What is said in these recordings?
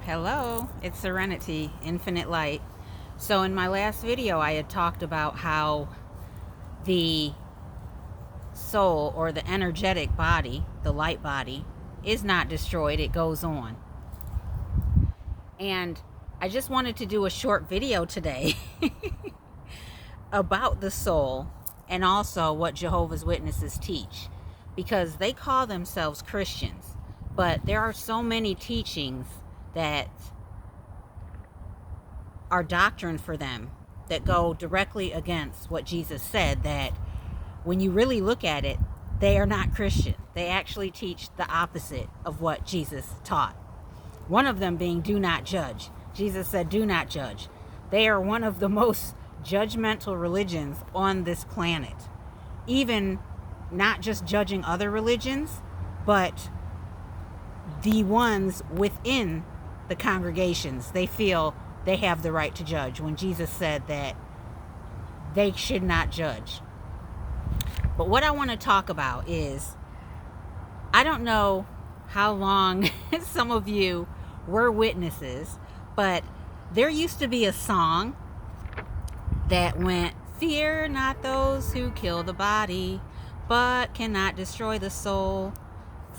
Hello, it's Serenity, Infinite Light. So in my last video, I had talked about how the soul or the energetic body, the light body, is not destroyed, it goes on. And I just wanted to do a short video today about the soul and also what Jehovah's Witnesses teach, because they call themselves Christians, but there are so many teachings that are doctrine for them that go directly against what Jesus said, that when you really look at it, they are not Christian. They actually teach the opposite of what Jesus taught. One of them being, do not judge. Jesus said, do not judge. They are one of the most judgmental religions on this planet. Even not just judging other religions, but the ones within the congregations, they feel they have the right to judge, when Jesus said that they should not judge. But what I want to talk about is, I don't know how long some of you were witnesses, but there used to be a song that went, fear not those who kill the body, but cannot destroy the soul.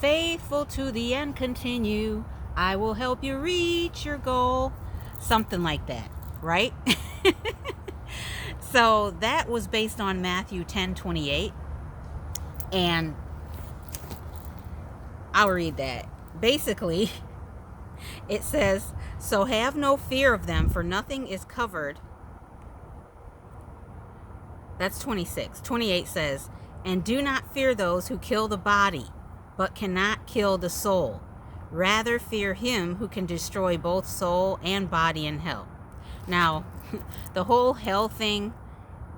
Faithful to the end continue, I will help you reach your goal. Something like that, right? So that was based on Matthew 10:28. And I'll read that. Basically, it says, so have no fear of them, for nothing is covered. That's 26. 28 says, and do not fear those who kill the body, but cannot kill the soul. Rather fear him who can destroy both soul and body in hell. Now, the whole hell thing,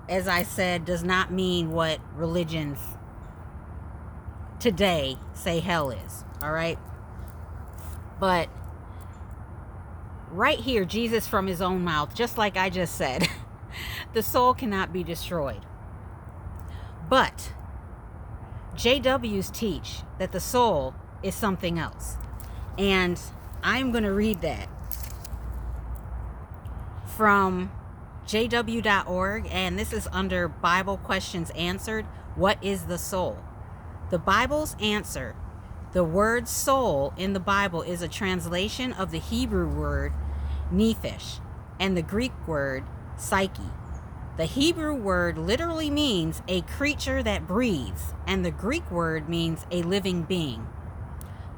as I said, does not mean what religions today say hell is, all right? But right here, Jesus from his own mouth, just like I just said, the soul cannot be destroyed. But JWs teach that the soul is something else. And I'm going to read that from jw.org, and this is under Bible Questions Answered. What is the soul? The Bible's answer: the word soul in the Bible is a translation of the Hebrew word nephesh and the Greek word psyche. The Hebrew word literally means a creature that breathes, and the Greek word means a living being.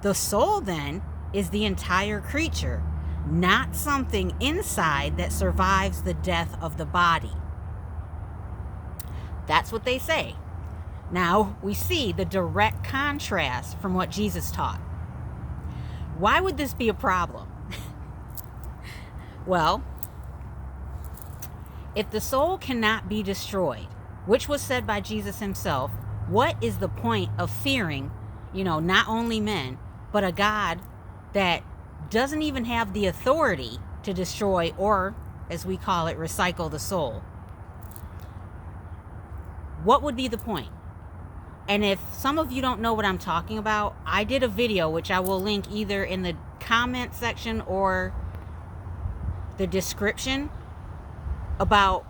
The soul, then, is the entire creature, not something inside that survives the death of the body. That's what they say. Now, we see the direct contrast from what Jesus taught. Why would this be a problem? Well, if the soul cannot be destroyed, which was said by Jesus himself, what is the point of fearing, not only men, but a God that doesn't even have the authority to destroy, or, as we call it, recycle the soul? What would be the point? And if some of you don't know what I'm talking about, I did a video, which I will link either in the comment section or the description, about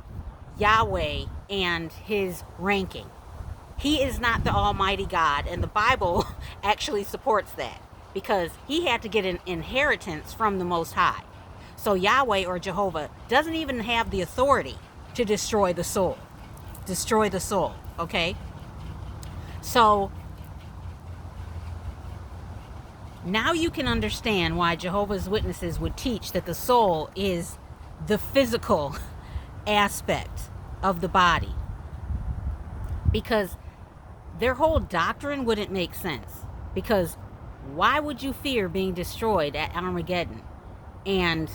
Yahweh and his ranking. He is not the Almighty God, and the Bible actually supports that, because he had to get an inheritance from the Most High. So Yahweh, or Jehovah, doesn't even have the authority to destroy the soul. Destroy the soul, okay? So now you can understand why Jehovah's Witnesses would teach that the soul is the physical aspect of the body, because their whole doctrine wouldn't make sense. Because why would you fear being destroyed at Armageddon, and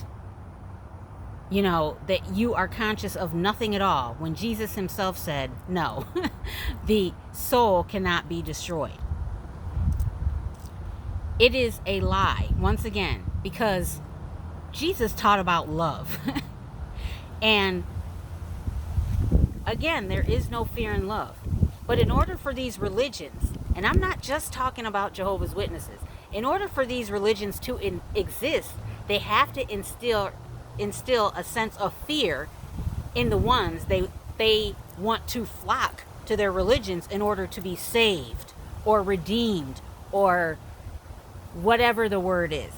that you are conscious of nothing at all, when Jesus himself said, no, the soul cannot be destroyed? It is a lie, once again, because Jesus taught about love. And again, there is no fear in love. But in order for these religions, and I'm not just talking about Jehovah's Witnesses, in order for these religions to exist, They have to instill a sense of fear in the ones they want to flock to their religions in order to be saved or redeemed or whatever the word is.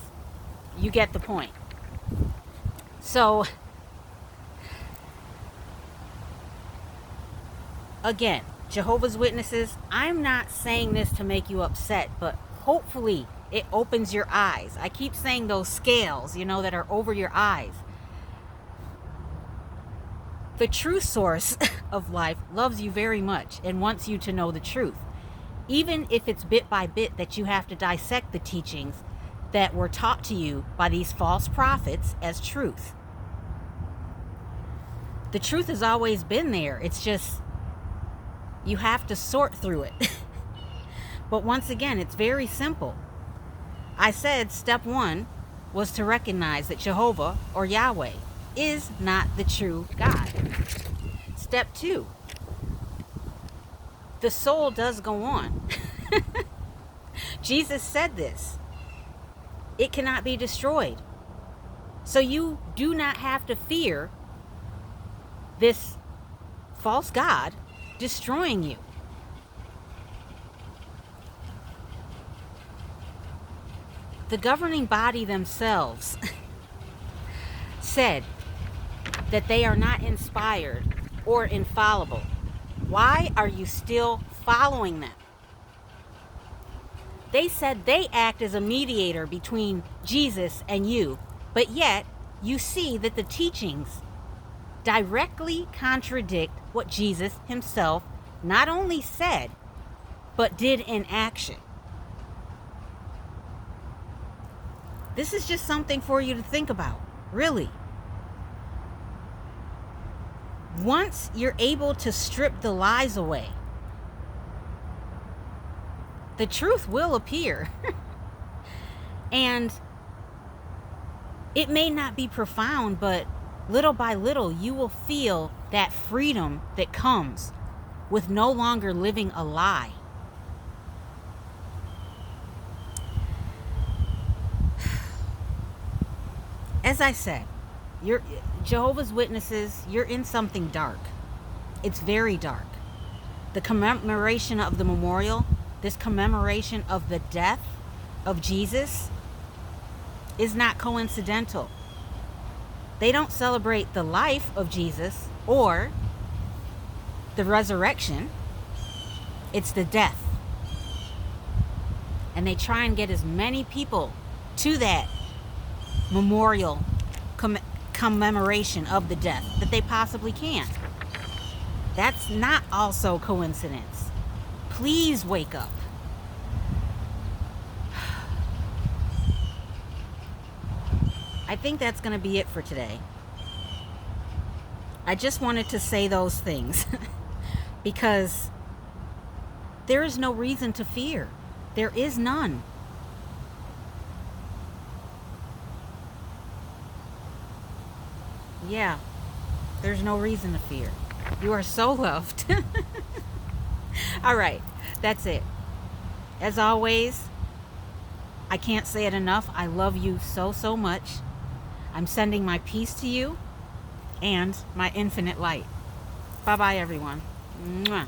You get the point. So, again, Jehovah's Witnesses, I'm not saying this to make you upset, but hopefully it opens your eyes. I keep saying those scales, that are over your eyes. The true source of life loves you very much and wants you to know the truth. Even if it's bit by bit that you have to dissect the teachings that were taught to you by these false prophets as truth. The truth has always been there. It's just you have to sort through it. But once again, it's very simple. I said step 1 was to recognize that Jehovah or Yahweh is not the true God. Step 2, the soul does go on. Jesus said this. It cannot be destroyed. So you do not have to fear this false god destroying you. The governing body themselves said that they are not inspired or infallible. Why are you still following them? They said they act as a mediator between Jesus and you, but yet you see that the teachings directly contradict what Jesus himself not only said, but did in action. This is just something for you to think about, really. Once you're able to strip the lies away, the truth will appear. And it may not be profound, but little by little, you will feel that freedom that comes with no longer living a lie. As I said, you're Jehovah's Witnesses, you're in something dark. It's very dark. The commemoration of the memorial, this commemoration of the death of Jesus, is not coincidental. They don't celebrate the life of Jesus or the resurrection. It's the death. And they try and get as many people to that memorial commemoration of the death that they possibly can. That's not also coincidence. Please wake up. I think that's going to be it for today. I just wanted to say those things because there is no reason to fear. There is none. Yeah, there's no reason to fear. You are so loved. All right, that's it. As always, I can't say it enough. I love you so, so much. I'm sending my peace to you and my infinite light. Bye-bye, everyone. Mwah.